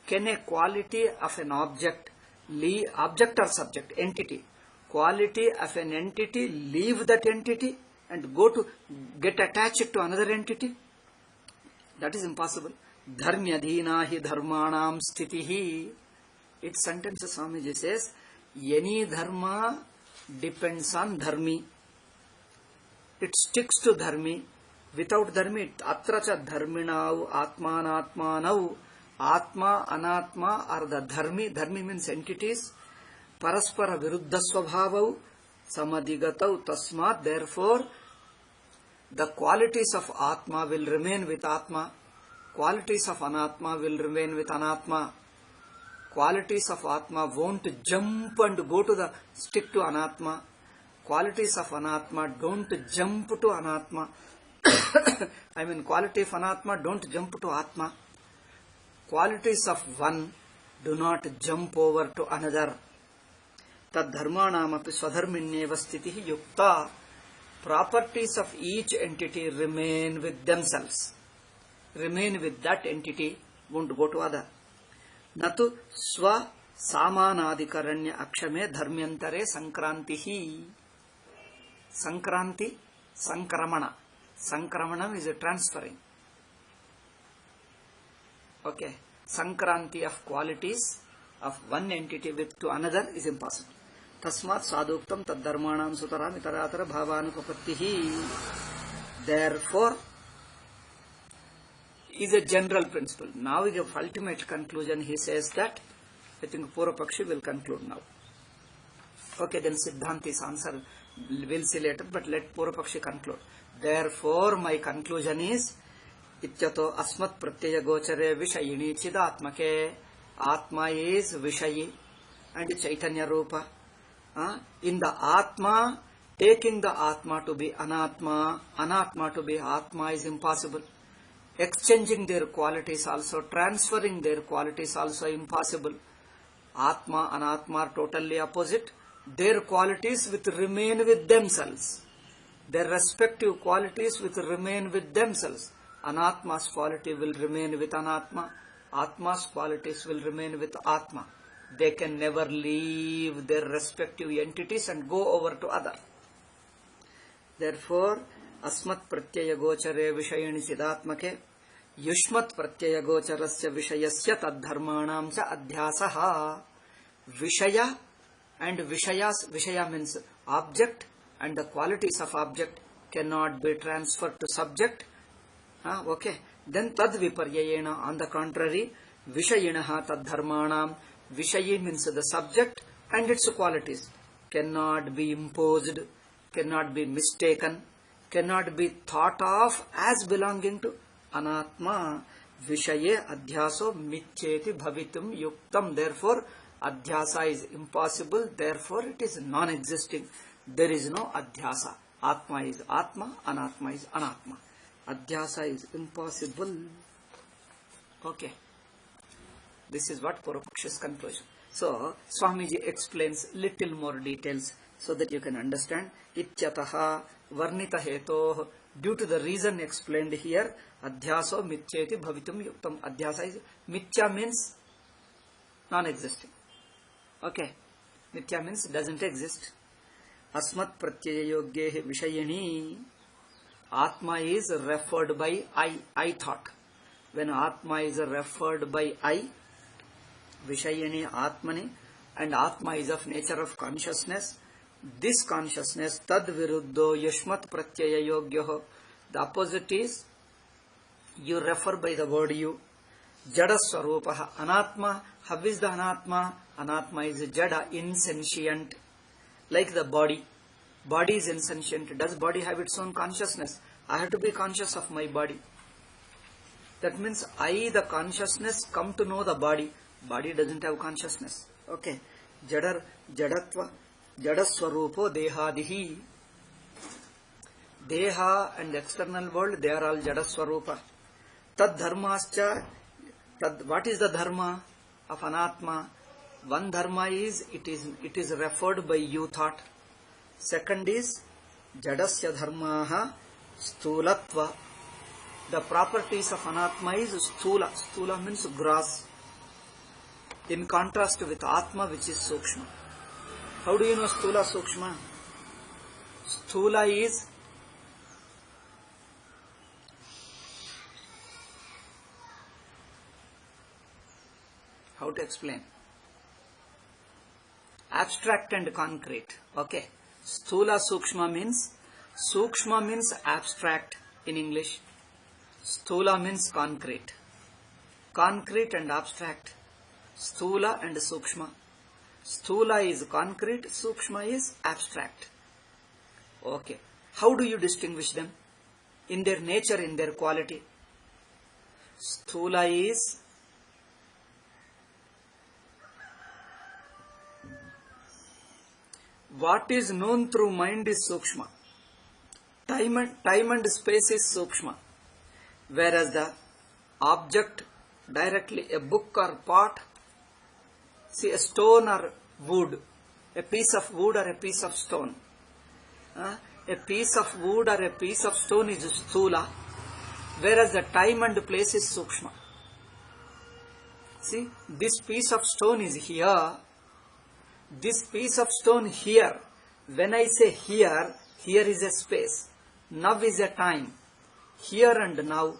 [SPEAKER 1] Can a quality of an object or subject, entity, quality of an entity leave that entity and get attached to another entity? That is impossible. Dharmyadhina hi dharmanam sthitihi. Its sentence Swamiji says, any dharma depends on dharmi. It sticks to dharmi. Without dharmi, atracha dharminau atmanatmanau. Atma, Anatma are the dharmi. Dharmi means entities. Paraspara viruddha svabhavau samadigatau tasmat. Therefore, the qualities of Atma will remain with Atma. Qualities of Anatma will remain with Anatma. Qualities of Atma won't jump and stick to Anatma. Qualities of Anatma don't jump to Anatma. I mean, quality of Anatma don't jump to Atma. Qualities of one do not jump over to another. Tad dharmanam api swadharminyeva sthitihi yukta. Properties of each entity remain with themselves. Remain with that entity, won't go to other. Natu swa samanadikaranya akshame dharmyantare sankrantihi. Sankranti, sankramana. Sankramanam is a transferring. Okay. Sankranti of qualities of one entity to another is impossible. Tasmat saduktam tad dharmanam sutaram itaratara bhavanupapattihi. Therefore, is a general principle. Now we give ultimate conclusion. He says that, I think Purvapakshi will conclude now. Okay, then Siddhanti's answer we'll see later, but let Purvapakshi conclude. Therefore, my conclusion is, Ityato asmat pratyaya gochare vishayini chidatmake. Atma is Vishayi and Chaitanya Rupa. In the Atma, Taking the Atma to be Anatma, Anatma to be Atma is impossible. Exchanging their qualities also, transferring their qualities also impossible. Atma, Anatma are totally opposite. Their qualities will remain with themselves. Their respective qualities will remain with themselves. Anatma's quality will remain with Anatma. Atma's qualities will remain with Atma. They can never leave their respective entities and go over to other. Therefore, Asmat Pratyaya Gochare Vishayani Siddhatmake Yushmat Pratyaya Gocharasya Vishayasya Tadharmanam Cha Adhyasaha. Vishaya and Vishayas, Vishaya means object, and the qualities of object cannot be transferred to subject. Okay. Then Tad Viparyayena, on the contrary, Vishayinaha Tadharmanam. Vishayi means the subject and its qualities cannot be imposed, cannot be mistaken, cannot be thought of as belonging to Anatma. Vishaye Adhyaso Micheti Bhavitum Yuktam. Therefore, Adhyasa is impossible. Therefore, it is non-existing. There is no Adhyasa. Atma is Atma, Anatma is Anatma. Adhyasa is impossible. Okay. This is what Purvapaksha's conclusion. So, Swamiji explains little more details so that you can understand. Ityataha varnita hetoh. Due to the reason explained here, Adhyaso mitcheti bhavitum yuktam. Adhyasa is, Mithya means non-existing. Okay. Mithya means doesn't exist. Asmat pratyaya yogyehi vishayini. Atma is referred by I thought. When Atma is referred by I, Vishayani Atmani, and Atma is of nature of consciousness. This consciousness, Tad Viruddho Yushmat Pratyaya Yogyoho. The opposite is, you refer by the word you. Jada Swarupaha Anatma. How is the Anatma? Anatma is Jada, insentient. Like the body. Body is insentient. Does body have its own consciousness? I have to be conscious of my body. That means I, the consciousness, come to know the body. Body doesn't have consciousness. Okay. Jadatva, Jadaswarupo Dehadihi. Deha and external world, they are all Jadaswarupa. Tad Dharmascha. What is the Dharma of Anatma? One Dharma is, it is referred by you thought. Second is, Jadasya Dharmaha Sthulatva. The properties of Anatma is Sthula. Sthula means gross. In contrast with Atma, which is Sukshma. How do you know Sthula, Sukshma? Sthula is how to explain? Abstract and concrete. Okay. Sthula, Sukshma means abstract in English. Sthula means concrete. Concrete and abstract. Sthula and Sukshma. Sthula is concrete, Sukshma is abstract. Okay. How do you distinguish them? In their nature, in their quality. Sthula is what is known through mind is Sukshma. Time and space is Sukshma. Whereas the object directly, a book or pot, see a stone or wood, a piece of wood or a piece of stone. A piece of wood or a piece of stone is Sthula, whereas the time and place is Sukshma. See, this piece of stone is here. This piece of stone here. When I say here, here is a space. Now is a time. Here and now.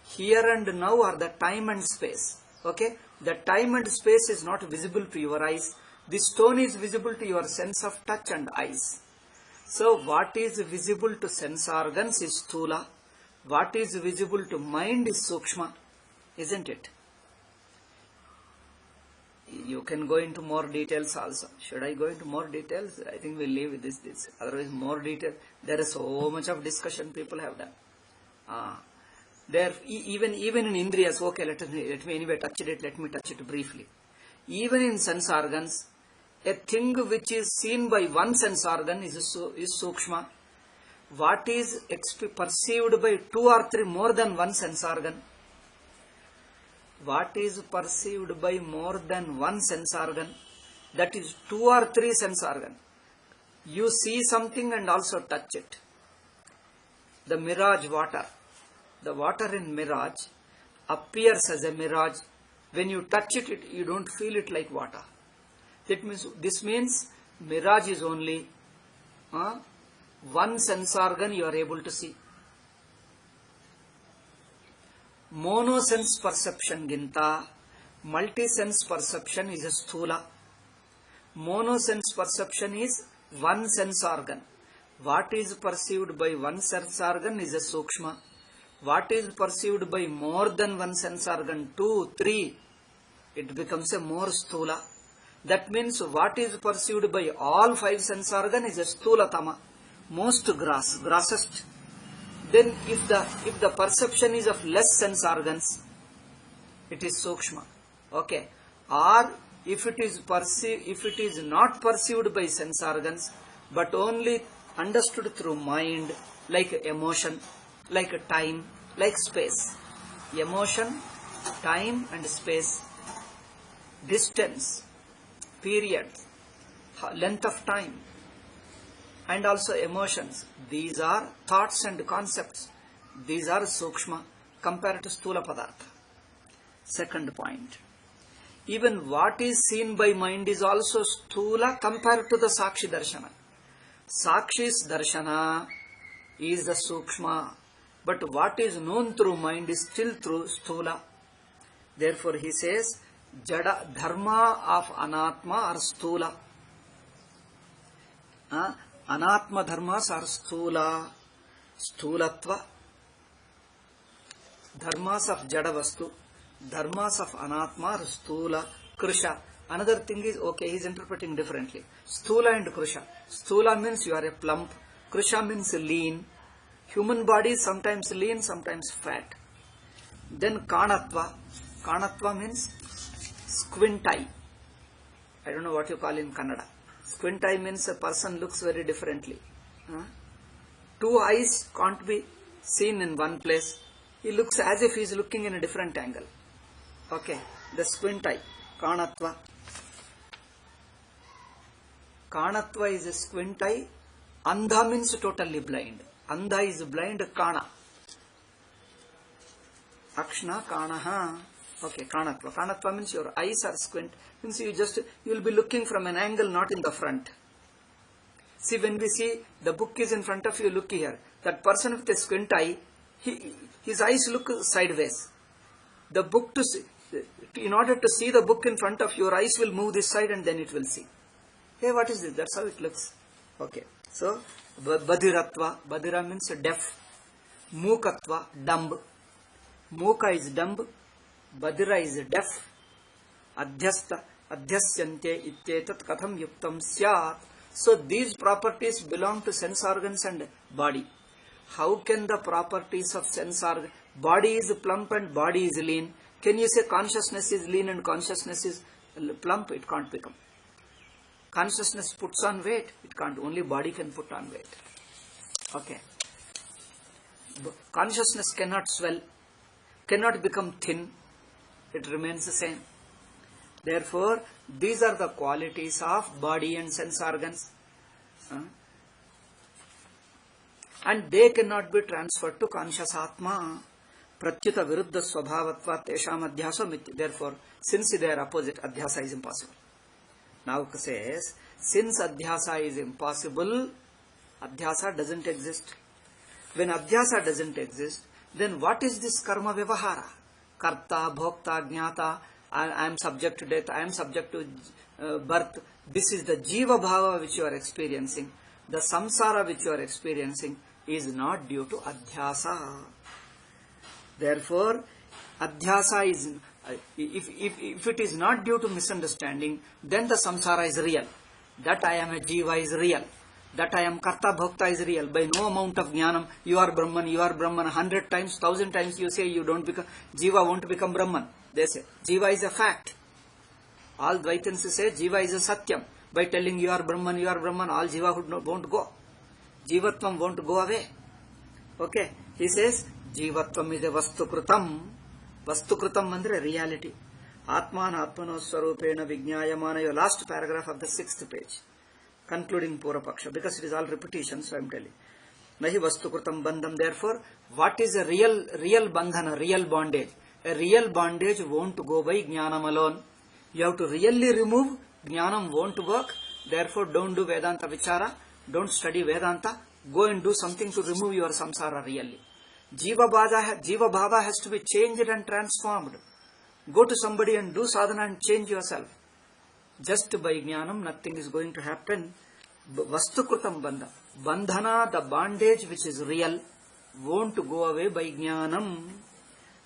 [SPEAKER 1] Here and now are the time and space. Okay? The time and space is not visible to your eyes. The stone is visible to your sense of touch and eyes. So what is visible to sense organs is Sthula. What is visible to mind is Sukshma. Isn't it? You can go into more details also. Should I go into more details? I think we'll leave with this. Otherwise more detail. There is so much of discussion people have done. There, even in Indriyas, okay, let me anyway touch it, let me touch it briefly. Even in sense organs, A thing which is seen by one sense organ is sukshma. What is perceived by two or three more than one sense organ? What is perceived by more than one sense organ? That is two or three sense organ. You see something and also touch it. The mirage water. The water in mirage appears as a mirage. When you touch it, you don't feel it like water. This means mirage is only one sense organ you are able to see. Monosense perception ginta multi-sense perception is a sthula. Monosense perception is one sense organ. What is perceived by one sense organ is a sukshma. What is perceived by more than one sense organ, 2, 3, it becomes a more sthula. That means what is perceived by all 5 sense organ is a sthulatama, most grossest. Then if the perception is of less sense organs, it is sukshma. Okay. Or if it is not perceived by sense organs, but only understood through mind, like emotion, like time, like space. Emotion, time and space, distance, period, length of time, and also emotions. These are thoughts and concepts. These are sukshma compared to sthula padartha. Second point. Even what is seen by mind is also sthula compared to the sakshi darshana. Sakshi's darshana is the sukshma, but what is known through mind is still through sthula. Therefore he says, jada dharma of anatma are sthula. Anatma dharmas are sthula. Sthulatva. Dharmas of jada vastu. Dharmas of anatma are sthula. Krusha. Another thing is, okay, he is interpreting differently. Sthula and krusha. Sthula means you are a plump. Krusha means lean. Human body is sometimes lean, sometimes fat. Then kanatva. Kanatva means squint eye. I don't know what you call in Kannada. Squint eye means a person looks very differently. Two eyes can't be seen in one place. He looks as if he is looking in a different angle. Okay, the squint eye. Kanatva. Kanatva is a squint eye. Andha means totally blind. Andha is blind, kana. Akshna, kanaha. Okay, kanatva. Kanatva means your eyes are squint. Means you will be looking from an angle, not in the front. See, when we see the book is in front of you, look here. That person with a squint eye, his eyes look sideways. The book in order to see the book in front of you, your eyes will move this side and then it will see. Hey, what is this? That's how it looks. Okay. So, badiratva. Badira means deaf. Mukatva, dumb. Muka is dumb. Badira is deaf. Adhyasta, adhyasyante ittetat katham yuktam syat. So these properties belong to sense organs and body. How can the properties of sense organ, body is plump and body is lean? Can you say consciousness is lean and consciousness is plump? It can't become. Consciousness puts on weight. It can't. Only body can put on weight. Okay. Consciousness cannot swell, cannot become thin. It remains the same. Therefore, these are the qualities of body and sense organs. And they cannot be transferred to conscious Atma. Pratyuta viruddha svabhavatva tesham adhyasa mithya. Therefore, since they are opposite, adhyasa is impossible. Now it says, since adhyasa is impossible, adhyasa doesn't exist. When adhyasa doesn't exist, then what is this karma vyavahara? Karta, bhokta, jnata, I am subject to death, I am subject to birth. This is the jiva bhava which you are experiencing. The samsara which you are experiencing is not due to adhyasa. Therefore, adhyasa is, if it is not due to misunderstanding, then the samsara is real. That I am a jiva is real. That I am karta bhokta is real. By no amount of jnanam, you are Brahman, 100 times, 1000 times you say you don't become, jiva won't become Brahman. They say, jiva is a fact. All Dvaitans say, jiva is a satyam. By telling you are Brahman, all jiva won't go. Jivatvam won't go away. Okay. He says, Jivatvam is a vastukrutam. Vastukrutam andre reality. Atman Atmano Swarupena Vijnayamana, your last paragraph of the 6th page. Concluding Purapaksha, because it is all repetition, so I am telling. Nahi vastukrutam bandham. Therefore, what is a real bandhana, real bondage? A real bondage won't go by jnanam alone. You have to really remove. Jnanam won't work. Therefore, don't do Vedanta Vichara. Don't study Vedanta. Go and do something to remove your samsara really. Jiva bhava has to be changed and transformed. Go to somebody and do sadhana and change yourself. Just by jnanam, nothing is going to happen. Vastukrutam bandha. Bandhana, the bondage which is real, won't go away by jnanam.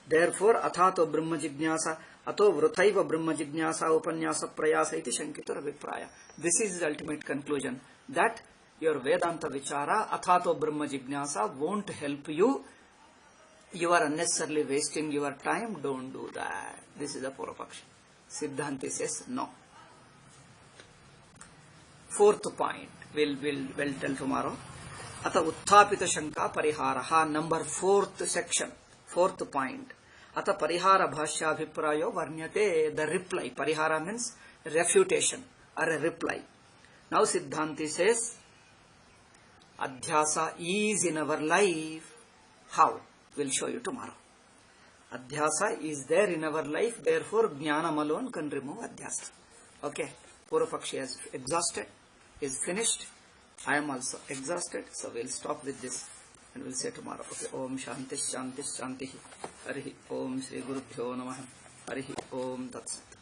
[SPEAKER 1] Therefore, athato brahma jijnasa, ato vrutaiva brahma jijnasa upanyasa prayasa iti shankitar vipraya. This is the ultimate conclusion. That your Vedanta Vichara, athato brahma jijnasa, won't help you. You are unnecessarily wasting your time. Don't do that. This is the Purapaksha. Siddhanti says no. 4th point. We'll tell tomorrow. Ata uthapita shanka pariharaha. Number 4th section. 4th point. Ata parihara bhashya abhiprayo varnyate. The reply. Parihara means refutation or a reply. Now Siddhanti says, Adhyasa is in our life. How? We'll show you tomorrow. Adhyasa is there in our life. Therefore, Jnanam alone can remove Adhyasa. Okay. Purapakshi has exhausted. Is finished. I am also exhausted. So we'll stop with this and we'll say tomorrow. Okay. Om Shanti Shanti Shanti. Harihi Om Shri Gurubhyo Namaha. Harihi Om Tat Sat.